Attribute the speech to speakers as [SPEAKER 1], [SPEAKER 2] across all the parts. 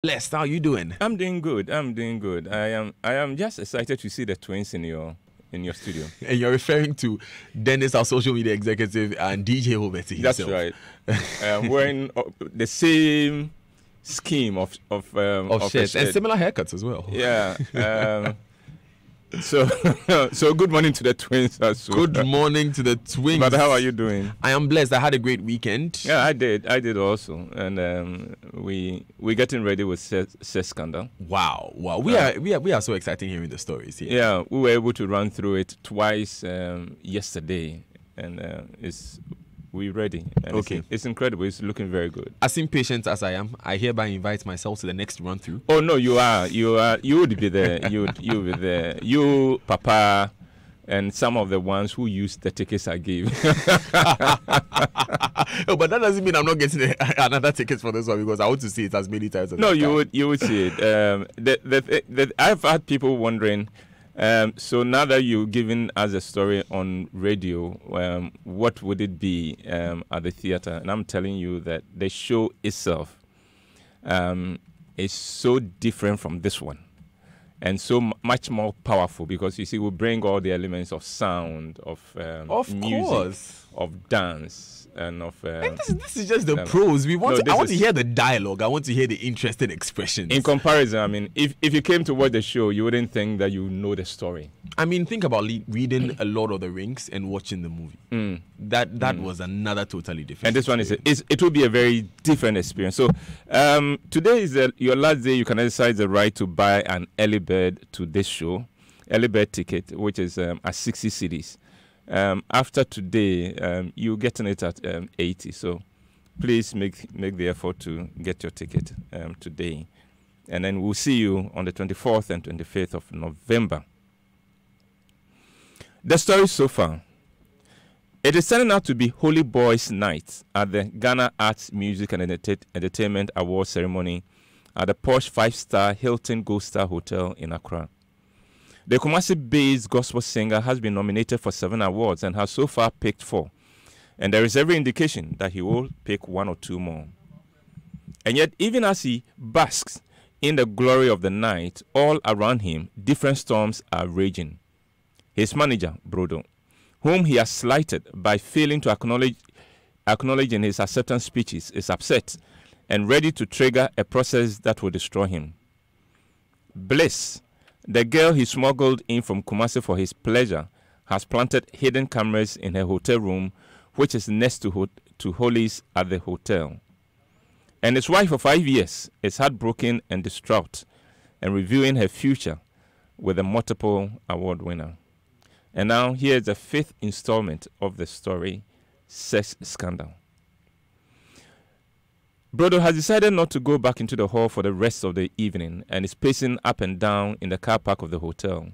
[SPEAKER 1] Blessed, how you doing?
[SPEAKER 2] I'm doing good. I'm doing good. I am just excited to see the twins in your studio.
[SPEAKER 1] And you're referring to Dennis, our social media executive, and DJ Hobeti himself.
[SPEAKER 2] That's right. Wearing the same scheme of
[SPEAKER 1] shirts and similar haircuts as well.
[SPEAKER 2] Yeah. So good morning to the twins as well.
[SPEAKER 1] Good morning to the twins.
[SPEAKER 2] But how are you doing?
[SPEAKER 1] I am blessed. I had a great weekend.
[SPEAKER 2] Yeah, I did also. And we're getting ready with sex scandal.
[SPEAKER 1] Wow. We are so excited hearing the stories here.
[SPEAKER 2] Yeah, we were able to run through it twice yesterday, and we're ready. And
[SPEAKER 1] okay.
[SPEAKER 2] It's incredible. It's looking very good.
[SPEAKER 1] As impatient as I am, I hereby invite myself to the next run through.
[SPEAKER 2] Oh no, you are. You would be there. You would be there. You, Papa, and some of the ones who used the tickets I gave.
[SPEAKER 1] Oh, but that doesn't mean I'm not getting another ticket for this one, because I want to see it as many times as
[SPEAKER 2] No, you would see it. I've had people wondering. So now that you're giving us a story on radio, what would it be at the theater? And I'm telling you that the show itself is so different from this one, and so much more powerful, because you see, we bring all the elements of sound, of music,
[SPEAKER 1] course,
[SPEAKER 2] of dance. And
[SPEAKER 1] this is just the prose. I want to hear the dialogue. I want to hear the interesting expressions.
[SPEAKER 2] In comparison, I mean, if you came to watch the show, you wouldn't think that you know the story.
[SPEAKER 1] I mean, think about reading A Lord of the Rings and watching the movie. That was another totally different.
[SPEAKER 2] And this experience. It will be a very different experience. So today is your last day. You can exercise the right to buy an early bird to this show, early bird ticket, which is at 60 cedis. After today, you're getting it at 80. So please make the effort to get your ticket today. And then we'll see you on the 24th and 25th of November. The story so far. It is turning out to be Holy Boys Night at the Ghana Arts, Music and Entertainment Award ceremony at the posh 5-star Hilton Gold Star Hotel in Accra. The Kumasi-based gospel singer has been nominated for 7 awards and has so far picked 4. And there is every indication that he will pick 1 or 2 more. And yet, even as he basks in the glory of the night, all around him, different storms are raging. His manager, Brodo, whom he has slighted by failing to acknowledge in his acceptance speeches, is upset and ready to trigger a process that will destroy him. Bliss, the girl he smuggled in from Kumasi for his pleasure, has planted hidden cameras in her hotel room, which is next to Holly's at the hotel. And his wife of 5 years is heartbroken and distraught and reviewing her future with a multiple award winner. And now here is the 5th installment of the story, Sex Scandal. Brodo has decided not to go back into the hall for the rest of the evening and is pacing up and down in the car park of the hotel,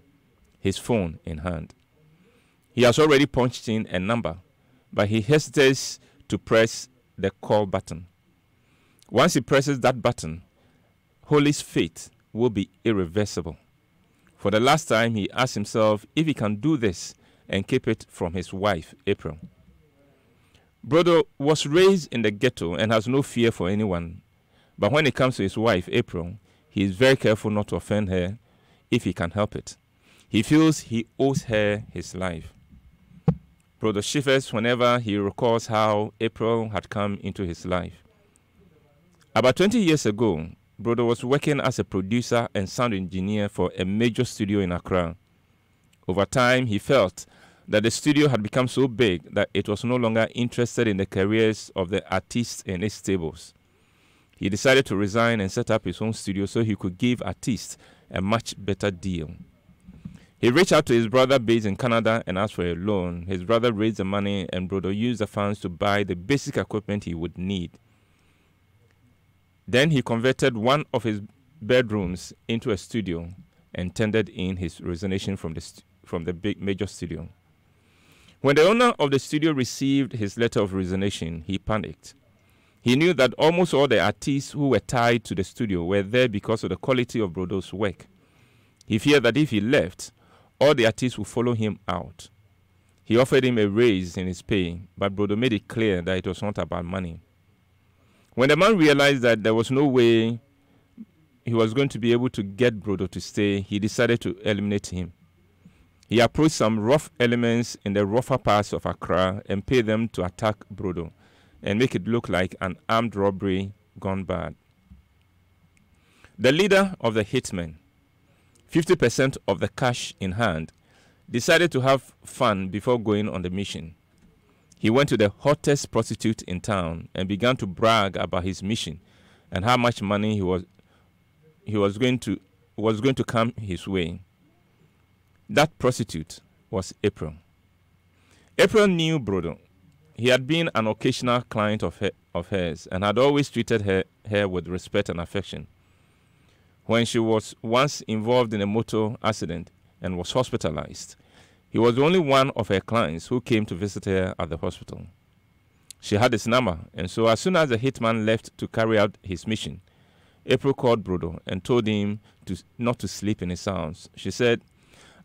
[SPEAKER 2] his phone in hand. He has already punched in a number, but he hesitates to press the call button. Once he presses that button, Holly's fate will be irreversible. For the last time, he asks himself if he can do this and keep it from his wife, April. Brodo was raised in the ghetto and has no fear for anyone. But when it comes to his wife, April, he is very careful not to offend her if he can help it. He feels he owes her his life. Brodo shivers whenever he recalls how April had come into his life. About 20 years ago, Brodo was working as a producer and sound engineer for a major studio in Accra. Over time, he felt that the studio had become so big that it was no longer interested in the careers of the artists in its tables. He decided to resign and set up his own studio so he could give artists a much better deal. He reached out to his brother based in Canada and asked for a loan. His brother raised the money and Brodo used the funds to buy the basic equipment he would need. Then he converted one of his bedrooms into a studio and tendered in his resignation from the big major studio. When the owner of the studio received his letter of resignation, he panicked. He knew that almost all the artists who were tied to the studio were there because of the quality of Brodo's work. He feared that if he left, all the artists would follow him out. He offered him a raise in his pay, but Brodo made it clear that it was not about money. When the man realized that there was no way he was going to be able to get Brodo to stay, he decided to eliminate him. He approached some rough elements in the rougher parts of Accra and paid them to attack Brodo and make it look like an armed robbery gone bad. The leader of the hitmen, 50% of the cash in hand, decided to have fun before going on the mission. He went to the hottest prostitute in town and began to brag about his mission and how much money he was going to come his way. That prostitute was April. April knew Brodo. He had been an occasional client of hers and had always treated her with respect and affection. When she was once involved in a motor accident and was hospitalized, he was the only one of her clients who came to visit her at the hospital. She had his number, and so as soon as the hitman left to carry out his mission, April called Brodo and told him not to sleep in his house. She said,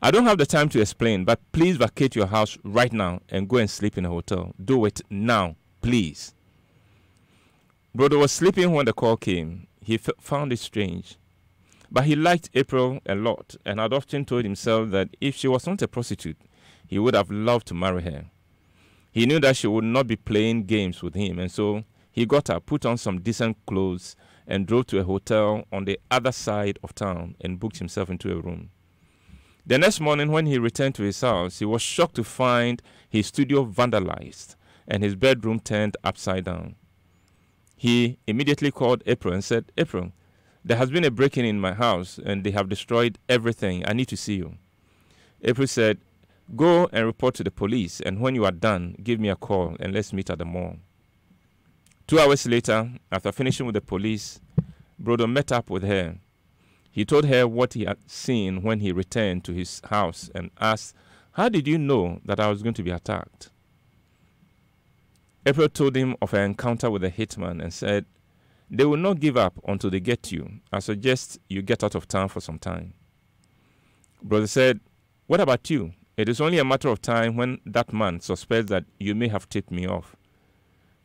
[SPEAKER 2] "I don't have the time to explain, but please vacate your house right now and go and sleep in a hotel. Do it now, please." Brodo was sleeping when the call came. He found it strange. But he liked April a lot and had often told himself that if she was not a prostitute, he would have loved to marry her. He knew that she would not be playing games with him, and so he got up, put on some decent clothes, and drove to a hotel on the other side of town and booked himself into a room. The next morning, when he returned to his house, he was shocked to find his studio vandalized and his bedroom turned upside down. He immediately called April and said, "April, there has been a break-in in my house and they have destroyed everything. I need to see you." April said, "Go and report to the police, and when you are done, give me a call and let's meet at the mall." 2 hours later, after finishing with the police, Brodo met up with her. He told her what he had seen when he returned to his house and asked, "How did you know that I was going to be attacked?" April told him of her encounter with the hitman and said, "They will not give up until they get you. I suggest you get out of town for some time." Brodo said, "What about you? It is only a matter of time when that man suspects that you may have tipped me off."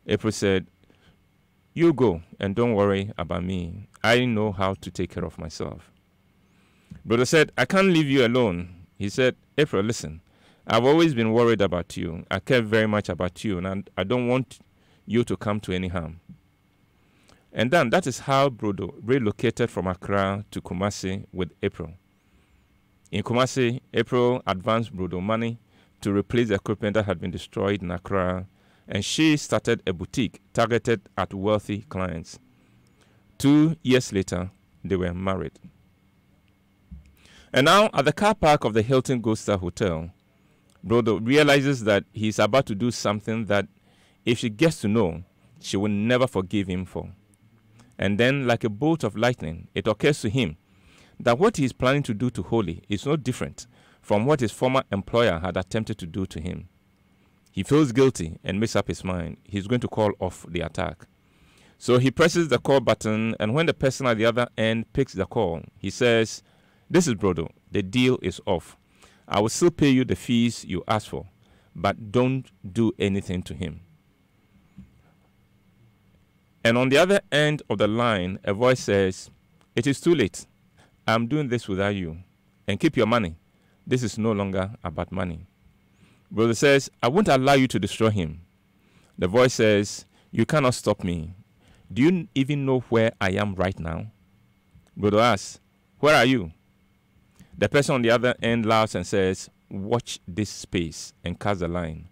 [SPEAKER 2] April said, "You go and don't worry about me. I know how to take care of myself." Brodo said, "I can't leave you alone." He said, "April, listen, I've always been worried about you. I care very much about you, and I don't want you to come to any harm." And then that is how Brodo relocated from Accra to Kumasi with April. In Kumasi, April advanced Brodo money to replace the equipment that had been destroyed in Accra, and she started a boutique targeted at wealthy clients. 2 years later, they were married. And now, at the car park of the Hilton Gold Star Hotel, Brodo realizes that he's about to do something that, if she gets to know, she will never forgive him for. And then, like a bolt of lightning, it occurs to him that what he is planning to do to Holly is no different from what his former employer had attempted to do to him. He feels guilty and makes up his mind. He's going to call off the attack. So he presses the call button, and when the person at the other end picks the call, he says, "This is Brodo. The deal is off. I will still pay you the fees you asked for, but don't do anything to him." And on the other end of the line, a voice says, "It is too late. I'm doing this without you. And keep your money. This is no longer about money." Brodo says, "I won't allow you to destroy him." The voice says, "You cannot stop me. Do you even know where I am right now?" Brodo asks, "Where are you?" The person on the other end laughs and says, "Watch this space," and cuts the line.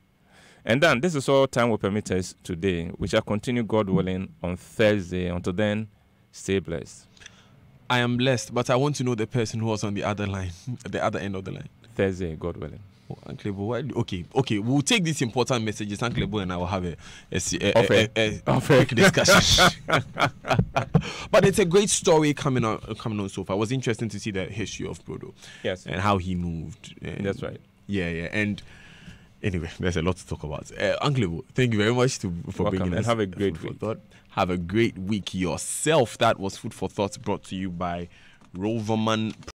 [SPEAKER 2] And then, this is all time will permit us today. We shall continue, God willing, on Thursday. Until then, stay blessed.
[SPEAKER 1] I am blessed, but I want to know the person who was on the other line, at the other end of the line.
[SPEAKER 2] Thursday, God willing.
[SPEAKER 1] Oh, Uncle Ebo, okay. We'll take these important messages. Uncle Ebo and I will have a quick discussion. But it's a great story coming on so far. It was interesting to see the history of Brodo.
[SPEAKER 2] Yes.
[SPEAKER 1] And how he moved.
[SPEAKER 2] That's right.
[SPEAKER 1] Yeah. And anyway, there's a lot to talk about. Uncle Ebo, thank you very much for bringing us.
[SPEAKER 2] And have a great
[SPEAKER 1] Food
[SPEAKER 2] week.
[SPEAKER 1] for Thought. Have a great week yourself. That was Food for Thought brought to you by Roverman